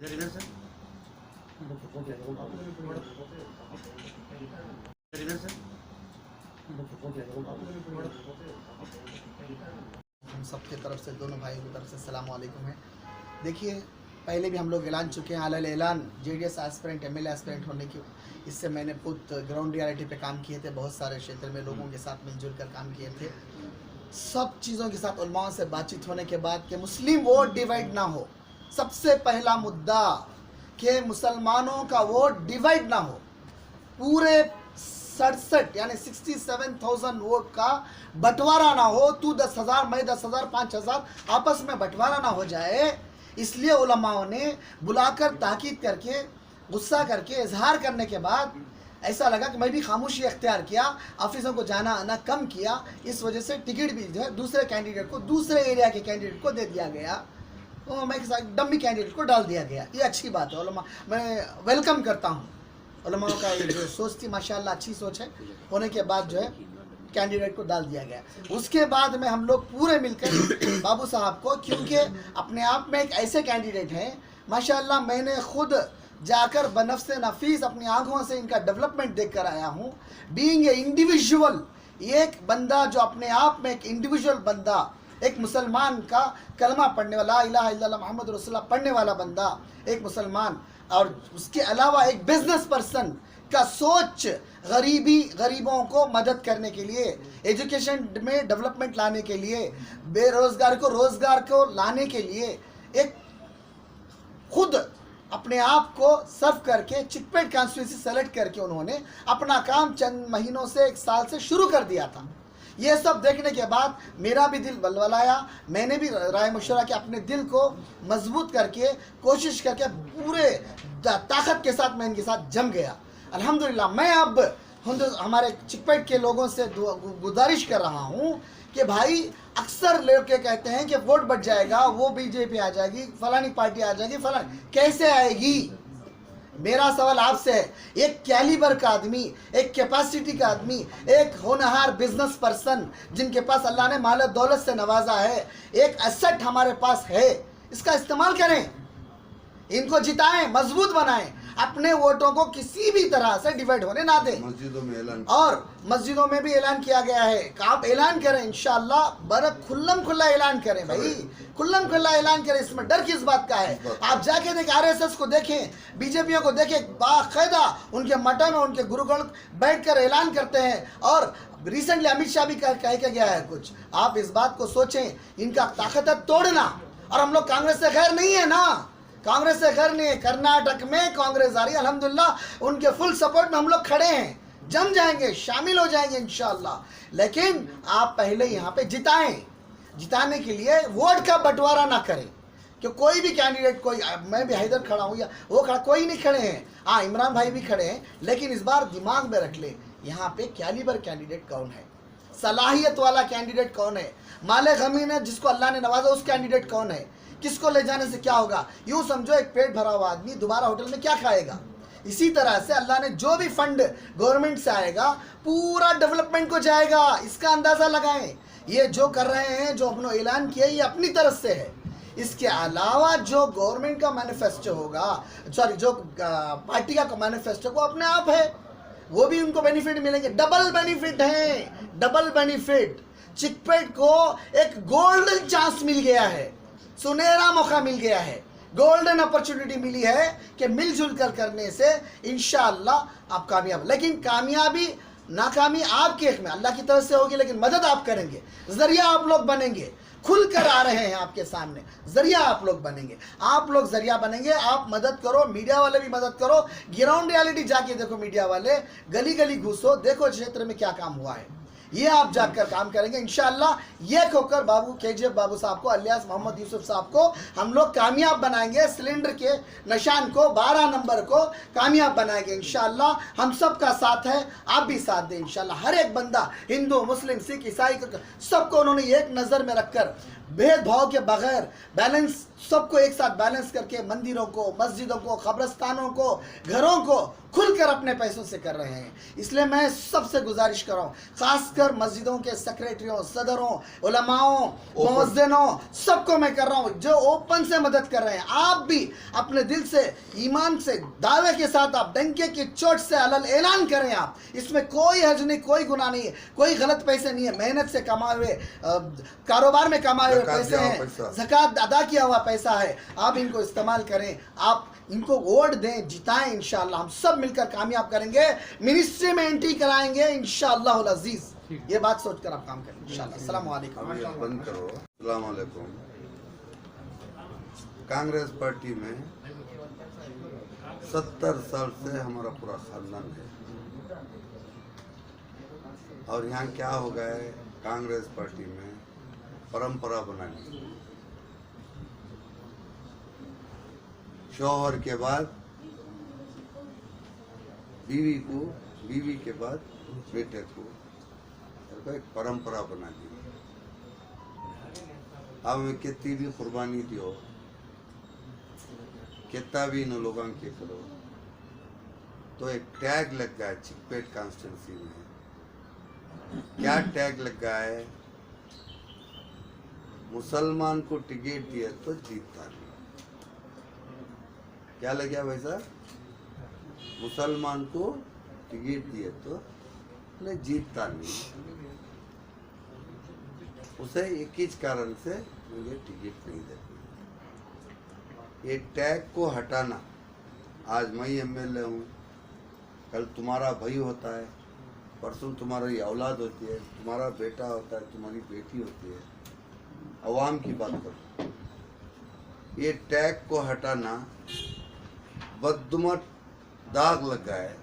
इधर सर, इधर सर। हम सबके तरफ से, दोनों भाइयों की तरफ से अस्सलाम वालेकुम है। देखिए, पहले भी हम लोग ऐलान चुके हैं, अलल ऐलान जेडीएस एस्पिरेंट एमएलए एस्पिरेंट होने की। इससे मैंने खुद ग्राउंड रियलिटी पे काम किए थे, बहुत सारे क्षेत्र में लोगों के साथ मिलजुल कर काम किए थे। सब चीज़ों के साथ उलमाओं से बातचीत होने के बाद कि मुस्लिम वोट डिवाइड ना हो, सबसे पहला मुद्दा कि मुसलमानों का वोट डिवाइड ना हो, पूरे 67 यानी 67,000 वोट का बंटवारा ना हो, तू 10,000 मैं 10,000 5,000 आपस में बंटवारा ना हो जाए। इसलिए उलमाओं ने बुलाकर ताकीद करके, गुस्सा करके, इजहार करने के बाद ऐसा लगा कि मैं भी खामोशी अख्तियार किया, ऑफिसों को जाना आना कम किया। इस वजह से टिकट भी जो है दूसरे कैंडिडेट को, दूसरे एरिया के कैंडिडेट को दे दिया गया, तो मैं डम्मी कैंडिडेट को डाल दिया गया। ये अच्छी बात है, उलमा मैं वेलकम करता हूँ। उलमाओं का ये जो सोच थी माशाल्लाह अच्छी सोच है, होने के बाद जो है कैंडिडेट को डाल दिया गया। उसके बाद में हम लोग पूरे मिलकर बाबू साहब को, क्योंकि अपने आप में एक ऐसे कैंडिडेट हैं माशाल्लाह, मैंने खुद जाकर बनफ्से नफीस अपनी आंखों से इनका डेवलपमेंट देख कर आया हूँ। बीइंग ए इंडिविजुअल, एक बंदा जो अपने आप में एक इंडिविजुअल बंदा, एक मुसलमान का कलमा पढ़ने वाला, ला इलाहा इल्लल्लाह मुहम्मद रसूलुल्लाह पढ़ने वाला बंदा, एक मुसलमान, और उसके अलावा एक बिजनेस पर्सन का सोच गरीबों को मदद करने के लिए, एजुकेशन में डेवलपमेंट लाने के लिए, बेरोजगार को रोजगार को लाने के लिए, एक खुद अपने आप को सर्व करके चिकपेट कॉन्स्टिट्यूंसी सेलेक्ट करके उन्होंने अपना काम चंद महीनों से, एक साल से शुरू कर दिया था। ये सब देखने के बाद मेरा भी दिल बलबलाया। मैंने भी राय मशवरा के अपने दिल को मजबूत करके, कोशिश करके पूरे ताकत के साथ मैं इनके साथ जम गया। अल्हम्दुलिल्लाह, मैं अब हमारे चिकपेट के लोगों से गुजारिश कर रहा हूँ कि भाई, अक्सर लोग के कहते हैं कि वोट बढ़ जाएगा, वो बीजेपी आ जाएगी, फलानी पार्टी आ जाएगी, फलानी कैसे आएगी। मेरा सवाल आपसे है, एक कैलिबर का आदमी, एक कैपेसिटी का आदमी, एक होनहार बिजनेस पर्सन जिनके पास अल्लाह ने माल दौलत से नवाजा है, एक एसेट हमारे पास है, इसका इस्तेमाल करें, इनको जिताएं, मजबूत बनाएं, अपने वोटों को किसी भी तरह से डिवाइड होने ना दें। मस्जिदों में ऐलान, और मस्जिदों में भी ऐलान किया गया है कि आप ऐलान करें, इंशाअल्लाह बरक खुल्लम खुल्ला ऐलान करें भाई, खुल्लम खुल्ला ऐलान करें। इसमें डर किस बात का है? आप जाके देखें, आरएसएस को देखें, बीजेपी को देखें, बाकायदा उनके मठों में उनके गुरुगण बैठकर ऐलान करते हैं। और रिसेंटली अमित शाह भी कह के गया है कुछ। आप इस बात को सोचें, इनका ताकत है तोड़ना। और हम लोग कांग्रेस से खैर नहीं है ना, कांग्रेस से खैर नहीं है। कर्नाटक में कांग्रेस आ रही है, अल्हम्दुलिल्लाह उनके फुल सपोर्ट में हम लोग खड़े हैं, जम जाएंगे, शामिल हो जाएंगे इंशाअल्लाह। लेकिन आप पहले यहाँ पे जिताएं। जिताने के लिए वोट का बंटवारा ना करें कि कोई भी कैंडिडेट, कोई, मैं भी हैदर खड़ा हूँ या वो खड़ा, कोई नहीं खड़े हैं। हाँ, इमरान भाई भी खड़े हैं, लेकिन इस बार दिमाग में रख ले, यहाँ पे कैलिबर कैंडिडेट कौन है, सलाहियत वाला कैंडिडेट कौन है, माले गमीन है जिसको अल्लाह ने नवाजा, उस कैंडिडेट कौन है, किसको ले जाने से क्या होगा। यूँ समझो, एक पेट भरा हुआ आदमी दोबारा होटल में क्या खाएगा। इसी तरह से अल्लाह ने जो भी फंड गवर्नमेंट से आएगा पूरा डेवलपमेंट को जाएगा, इसका अंदाज़ा लगाएं। ये जो कर रहे हैं, जो अपना ऐलान किया, ये अपनी तरफ से है। इसके अलावा जो गवर्नमेंट का मैनिफेस्टो होगा, सॉरी जो पार्टी का मैनिफेस्टो, वो अपने आप है, वो भी उनको बेनिफिट मिलेंगे। डबल बेनिफिट है, डबल बेनिफिट। चिकपेट को एक गोल्डन चांस मिल गया है, सुनहरा मौका मिल गया है, गोल्डन अपॉर्चुनिटी मिली है कि मिलजुल कर करने से इंशाअल्लाह आप कामयाब। लेकिन कामयाबी नाकामी आपके हक में, अल्लाह की तरफ से होगी, लेकिन मदद आप करेंगे, जरिया आप लोग बनेंगे। खुल कर आ रहे हैं आपके सामने, जरिया आप लोग बनेंगे, आप लोग जरिया बनेंगे। आप मदद करो, मीडिया वाले भी मदद करो, ग्राउंड रियलिटी जाके देखो, मीडिया वाले गली गली घुसो, देखो क्षेत्र में क्या काम हुआ है, ये आप जाकर काम करेंगे इंशाअल्लाह। ये होकर बाबू केजीएफ बाबू साहब को, अलियास मोहम्मद यूसुफ साहब को हम लोग कामयाब बनाएंगे, सिलेंडर के निशान को, 12 नंबर को कामयाब बनाएंगे इंशाअल्लाह। हम सब का साथ है, आप भी साथ दें इंशाअल्लाह। हर एक बंदा, हिंदू मुस्लिम सिख ईसाई, सबको उन्होंने एक नज़र में रखकर भेदभाव के बगैर बैलेंस, सबको एक साथ बैलेंस करके मंदिरों को, मस्जिदों को, कब्रस्तानों को, घरों को खुलकर अपने पैसों से कर रहे हैं। इसलिए मैं सबसे गुजारिश कर रहा हूँ, खासकर मस्जिदों के सेक्रेटरियों, सदरों, उलमाओं, मुअज्जिनों, सबको मैं कर रहा हूँ जो ओपन से मदद कर रहे हैं। आप भी अपने दिल से, ईमान से, दावे के साथ आप डंके की चोट से अलल ऐलान करें। आप इसमें कोई हर्ज नहीं, कोई गुनाह नहीं है, कोई गलत पैसे नहीं है, मेहनत से कमाए हुए, कारोबार में कमाए हुए पैसे हैं, ज़कात अदा किया हुआ पैसा है। आप इनको इस्तेमाल करें, आप इनको वोट दें, जिताएं। इंशाअल्लाह हम सब मिलकर कामयाब करेंगे, मिनिस्ट्री में एंट्री कराएंगे इंशाअल्लाह उल अजीज। ये बात सोचकर आप काम करें इंशाअल्लाह। अस्सलाम वालेकुम। बंद करो। अस्सलाम वालेकुम। कांग्रेस पार्टी में 70 साल से हमारा पूरा खानदान है और यहाँ क्या हो गया है, कांग्रेस पार्टी में परंपरा बना ली। शौहर के बाद बीवी को, बीवी के बाद बेटे को एक परंपरा बना दी। अब हमें कितनी भी कुर्बानी दियो, कितना भी इन लोगों के करो, तो एक टैग लग गया है चिकपेट कॉन्स्टिट्यूंसी में। क्या टैग लग गया है? मुसलमान को टिकट दिया तो जीतता नहीं। क्या लग गया भाई साहब? मुसलमान को टिकट दिए तो जीतता नहीं। उसे एक ही कारण से मुझे टिकट नहीं देती। ये टैग को हटाना, आज मैं एमएलए हूँ, कल तुम्हारा भाई होता है, परसों तुम्हारी औलाद होती है, तुम्हारा बेटा होता है, तुम्हारी बेटी होती है। अवाम की बात करो, ये टैग को हटाना बददुमत दाग लगा है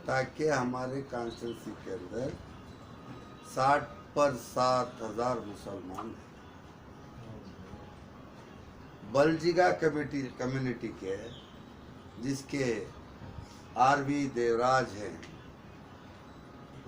ताकि हमारे कॉन्स्टिट्यूंसी के अंदर 60 पर 7,000 मुसलमान हैं। बलजिगा कम्युनिटी के जिसके आरवी देवराज हैं,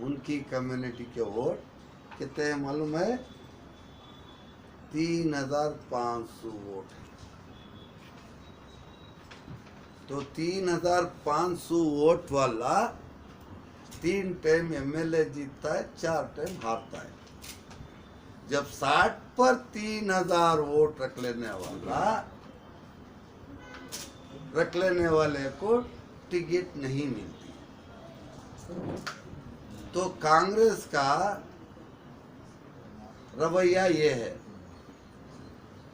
उनकी कम्युनिटी के वोट कितने हैं मालूम है? 3,500 वोट है। तो 3,500 वोट वाला 3 टाइम एमएलए जीतता है, 4 टाइम हारता है। जब 60 पर 3,000 वोट रख लेने वाले को टिकट नहीं मिलती। तो कांग्रेस का रवैया ये है,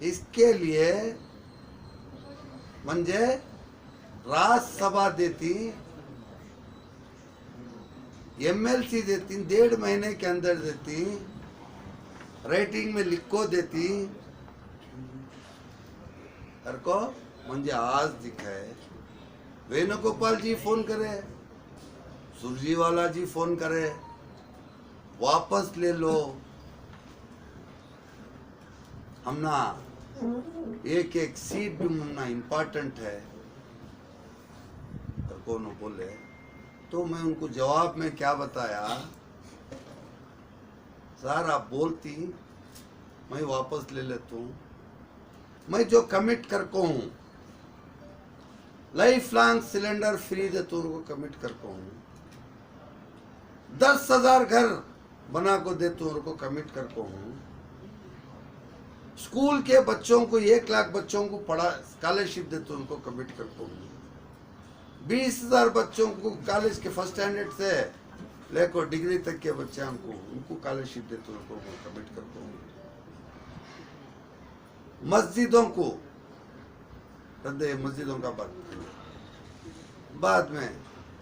इसके लिए म्हणजे राज्यसभा देती, एमएलसी देती, 1.5 महीने के अंदर देती, रेटिंग में लिखो देती। हर को म्हणजे आज दिखाए, वेणुगोपाल जी फोन करे, सुरजीवाला जी फोन करे, वापस ले लो, हमना एक एक सीट भी हमना इम्पोर्टेंट है, कौन बोले। तो मैं उनको जवाब में क्या बताया, सर आप बोलती मैं वापस ले लेता हूँ, मैं जो कमिट करको हूँ लाइफ लॉन्ग सिलेंडर फ्री देता हूँ, कमिट करको हूँ, 10,000 घर बना को देता हूँ, कमिट करको हूँ, स्कूल के बच्चों को 1 लाख बच्चों को पढ़ा स्कॉलरशिप देता हूँ, कमिट करको हूँ, 20,000 बच्चों को कॉलेज के फर्स्ट स्टैंडर्ड से लेकर डिग्री तक के बच्चों को उनको स्कॉलरशिप देते उनको कमिट करता हूँ। मस्जिदों को मस्जिदों का बाद में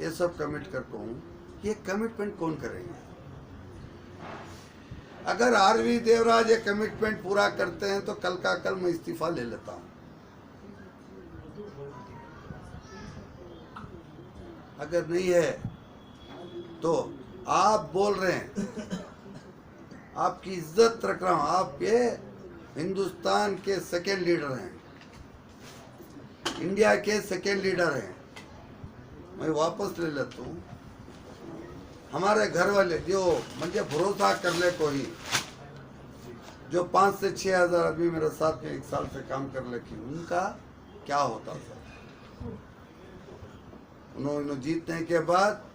ये सब कमिट करता हूँ। ये कमिटमेंट कौन करेंगे? अगर आरवी देवराज ये कमिटमेंट पूरा करते हैं तो कल का कल मैं इस्तीफा ले लेता हूँ। अगर नहीं है तो आप बोल रहे हैं, आपकी इज्जत रख रहा हूं, आप ये हिंदुस्तान के सेकेंड लीडर हैं, इंडिया के सेकेंड लीडर हैं, मैं वापस ले लेता हूँ। हमारे घर वाले जो मुझे भरोसा करने को ही जो 5 से 6 हज़ार आदमी मेरे साथ में 1 साल से काम कर लेकिन उनका क्या होता था? उन्होंने जीतने के बाद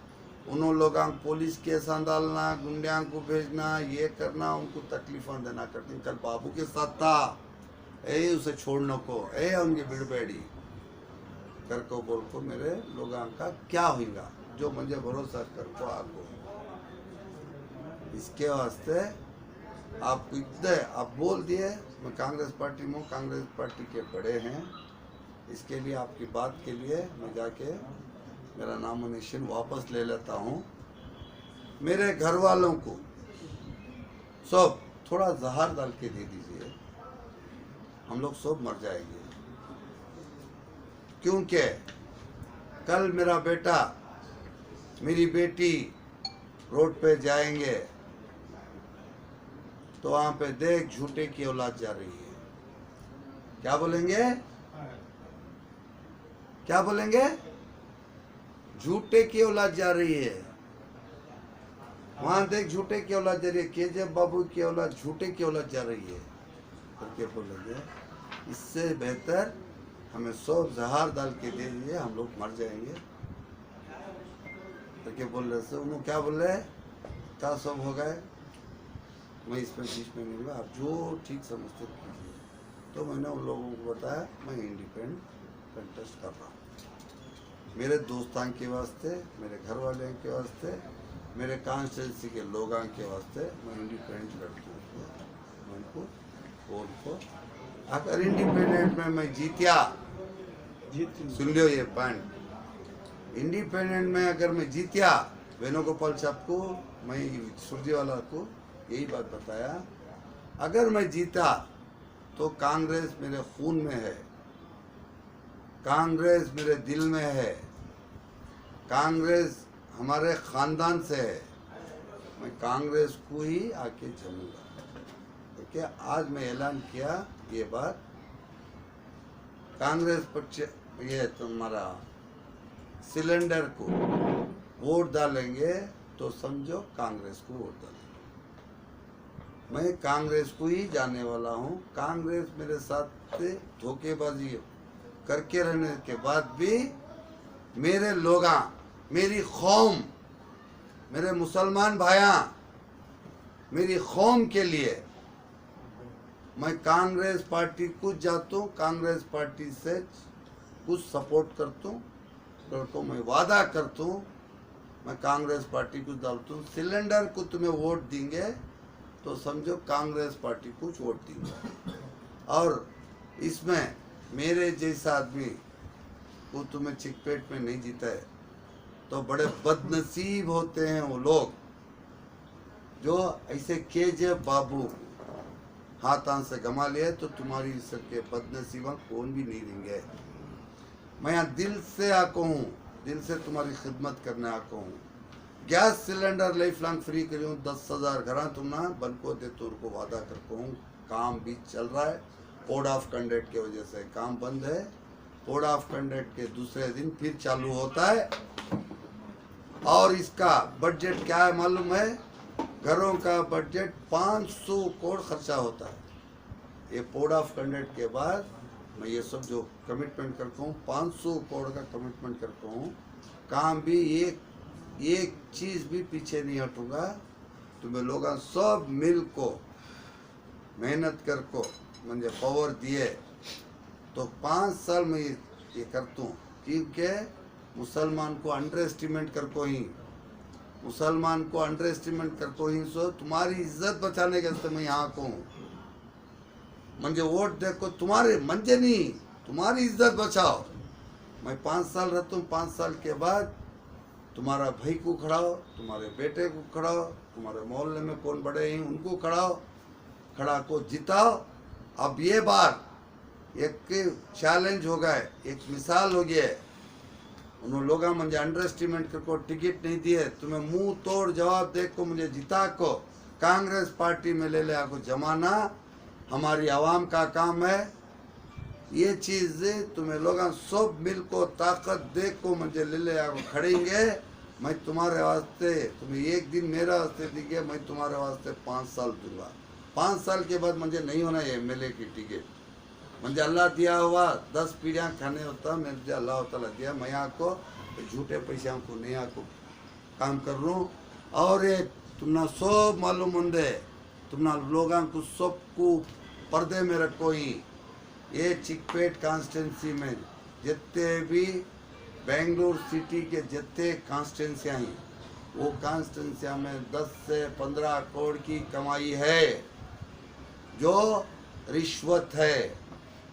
उन्होंने लोगों को पुलिस केस डालना, गुंडिया को भेजना, ये करना, उनको तकलीफा देना करते। कल बाबू के साथ था, उसे छोड़ने को उनकी बिड़बेड़ी कर को बोल को मेरे लोगों का क्या होगा, जो मुझे भरोसा कर को आगो। इसके वास्ते आपको इतने आप बोल दिए मैं कांग्रेस पार्टी में, कांग्रेस पार्टी के बड़े हैं, इसके लिए आपकी बात के लिए मैं जाके मेरा नॉमिनेशन वापस ले लेता हूँ। मेरे घर वालों को सब थोड़ा जहर डाल के दे दीजिए, हम लोग सब मर जाएंगे। क्योंकि कल मेरा बेटा मेरी बेटी रोड पे जाएंगे तो वहां पे देख झूठे की औलाद जा रही है, क्या बोलेंगे? क्या बोलेंगे? झूठे की औलाद जा रही है। वहां देख झूठे की औलाद जा रही है, केजीएफ बाबू की औलाद झूठे की औलाद जा रही है करके बोलेंगे। इससे बेहतर हमें सब जहर डाल के दे दिए, हम लोग मर जाएंगे करके बोल रहे थे। उन्होंने क्या बोल रहे क्या सब हो गए, मैं इसमें बीच में नहीं हुआ, आप जो ठीक समझते कीजिए। तो मैंने उन लोगों को बताया मैं इंडिपेंडेंट कंटेस्ट कर रहा हूँ, मेरे दोस्तों के वास्ते, मेरे घर वाले के वास्ते, मेरे कॉन्स्टिट्यूंसी के लोगों के वास्ते मैं इंडिपेंडेंट लड़की हूँ। मैं उनको बोल को अगर इंडिपेंडेंट में मैं जीतिया, सुन लो ये पॉइंट, इंडिपेंडेंट में अगर मैं जीतिया, वेणुगोपाल साहब को, मैं सुरजेवाला को यही बात बताया, अगर मैं जीता तो कांग्रेस मेरे खून में है, कांग्रेस मेरे दिल में है, कांग्रेस हमारे खानदान से है, मैं कांग्रेस को ही आके चलूँगा। क्योंकि आज मैं ऐलान किया ये बात, कांग्रेस पक्ष ये तुम्हारा सिलेंडर को वोट डालेंगे तो समझो कांग्रेस को वोट डालेंगे। मैं कांग्रेस को ही जाने वाला हूँ। कांग्रेस मेरे साथ धोखेबाजी करके रहने के बाद भी मेरे लोगा, मेरी कौम, मेरे मुसलमान भाइयां, मेरी कौम के लिए मैं कांग्रेस पार्टी को जाता हूँ, कांग्रेस पार्टी से कुछ सपोर्ट करता हूँ, तो मैं वादा करता हूँ मैं कांग्रेस पार्टी को डालता हूँ। सिलेंडर को तुम्हें वोट देंगे तो समझो कांग्रेस पार्टी को वोट देंगे, और इसमें मेरे जैसा आदमी को तुम्हें चिकपेट में नहीं जीता है तो बड़े बदनसीब होते हैं वो लोग जो ऐसे केजीएफ बाबू हाथां से गमा लिए, तो तुम्हारी सबके बदनसीबा कौन भी नहीं देंगे। मैं यहाँ दिल से आको हूँ, दिल से तुम्हारी खिदमत करने आको हूँ। Gas cylinder life long free करूँ, 10,000 घर तुम ना बन को दे तो उनको वादा करता हूँ। काम भी चल रहा है, कोड ऑफ कंडक्ट की वजह से काम बंद है, कोड ऑफ कंडक्ट के दूसरे दिन फिर चालू होता है। और इसका बजट क्या है मालूम है? घरों का बजट 500 करोड़ खर्चा होता है। ये कोड ऑफ कंडक्ट के बाद मैं ये सब जो कमिटमेंट करता हूँ, 500 करोड़ का कमिटमेंट करता हूँ। काम भी एक चीज़ भी पीछे नहीं हटूंगा। तुम्हें लोग सब मिल को मेहनत कर को मुझे पावर दिए तो 5 साल में ये करता हूँ, क्योंकि मुसलमान को अंडर एस्टिमेट कर को ही, मुसलमान को अंडर एस्टिमेट कर को ही, सो तुम्हारी इज्जत बचाने के लिए मैं यहाँ को हूँ। मुझे वोट देखो, तुम्हारे मंजे नहीं, तुम्हारी इज्जत बचाओ। मैं 5 साल रहता हूँ, 5 साल के बाद तुम्हारा भाई को खड़ाओ, तुम्हारे बेटे को खड़ाओ, तुम्हारे मोहल्ले में कौन बड़े हैं उनको खड़ाओ, खड़ा को जिताओ। अब ये बार एक चैलेंज हो गए, एक मिसाल हो गया। उन्होंने लोग मुझे अंडर एस्टिमेट करको टिकट नहीं दिए, तुम्हें मुंह तोड़ जवाब दे को मुझे जिता को कांग्रेस पार्टी में ले आको जमाना हमारी आवाम का काम है। ये चीज़ तुम्हें लोग सब मिल को ताकत दे को मुझे ले आको खड़ेंगे। मैं तुम्हारे वास्ते, तुम्हें एक दिन मेरे वास्ते दिखे, मैं तुम्हारे वास्ते 5 साल दूंगा। 5 साल के बाद मुझे नहीं होना है एमएलए की टिकट। मुझे अल्लाह दिया हुआ 10 पीढ़ियाँ खाने होता मुझे अल्लाह ताला दिया। मैं आपको झूठे पैसे को नहीं आपको काम कर रहा हूँ। और ये तुमने सब मालूम होंगे, तुमने लोगों को सबको पर्दे में रखो ही। ये चिकपेट कॉन्स्टिट्यूंसी में जितने भी बेंगलुरु सिटी के जितने कॉन्स्टिट्यूंसियाँ हैं वो कॉन्स्टिट्यूंसिया में 10 से 15 करोड़ की कमाई है जो रिश्वत है।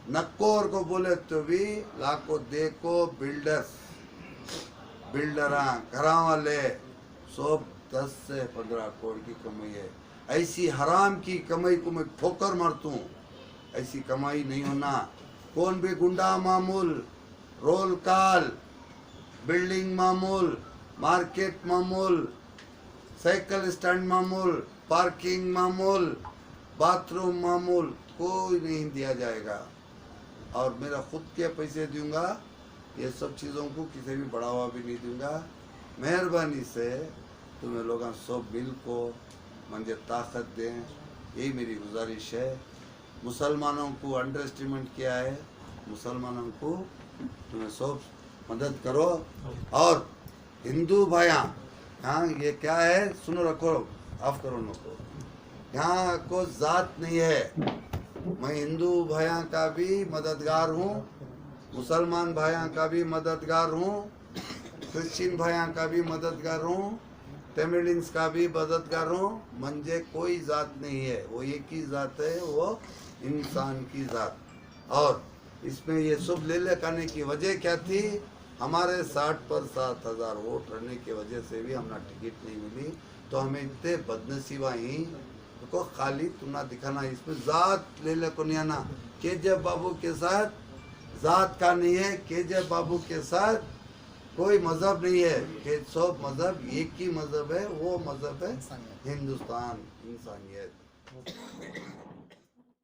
नक्कोर को बोले तो भी लाखों देखो बिल्डरा घरा वाले सब 10 से 15 करोड़ की कमाई है। ऐसी हराम की कमाई को मैं ठोकर मारता हूँ। ऐसी कमाई नहीं होना। कौन भी गुंडा मामूल, रोल कॉल, बिल्डिंग मामूल, मार्केट मामूल, साइकिल स्टैंड मामूल, पार्किंग मामूल, बाथरूम मामूल कोई नहीं दिया जाएगा। और मेरा खुद के पैसे दूंगा, ये सब चीज़ों को किसी भी बढ़ावा भी नहीं दूंगा। मेहरबानी से तुम्हें लोग सब मिल को मुझे ताकत दें, यही मेरी गुजारिश है। मुसलमानों को अंडर एस्टिमेट किया है, मुसलमानों को तुम्हें सब मदद करो। और हिंदू भाइयाँ, हाँ ये क्या है सुनो, रखो, ऑफ करो नको। यहाँ को जात नहीं है। मैं हिंदू भाइयों का भी मददगार हूँ, मुसलमान भाइयों का भी मददगार हूँ, क्रिश्चियन भाइयों का भी मददगार हूँ, तमिलियंस का भी मददगार हूँ। मुझे कोई जात नहीं है, वो एक ही जात है, वो इंसान की जात। और इसमें ये सब ले लेने की वजह क्या थी? हमारे 60 पर 7,000 वोट रहने की वजह से भी हमारा टिकट नहीं मिली। तो हमें इतने बदनसीबा ही को खाली तुमना दिखाना, इसमें जात ले ले को नहीं आना। केजीएफ बाबू के साथ जात का नहीं है, केजीएफ बाबू के साथ कोई मजहब नहीं है। कि सब मजहब एक ही मजहब है, वो मजहब है हिंदुस्तान, इंसानियत।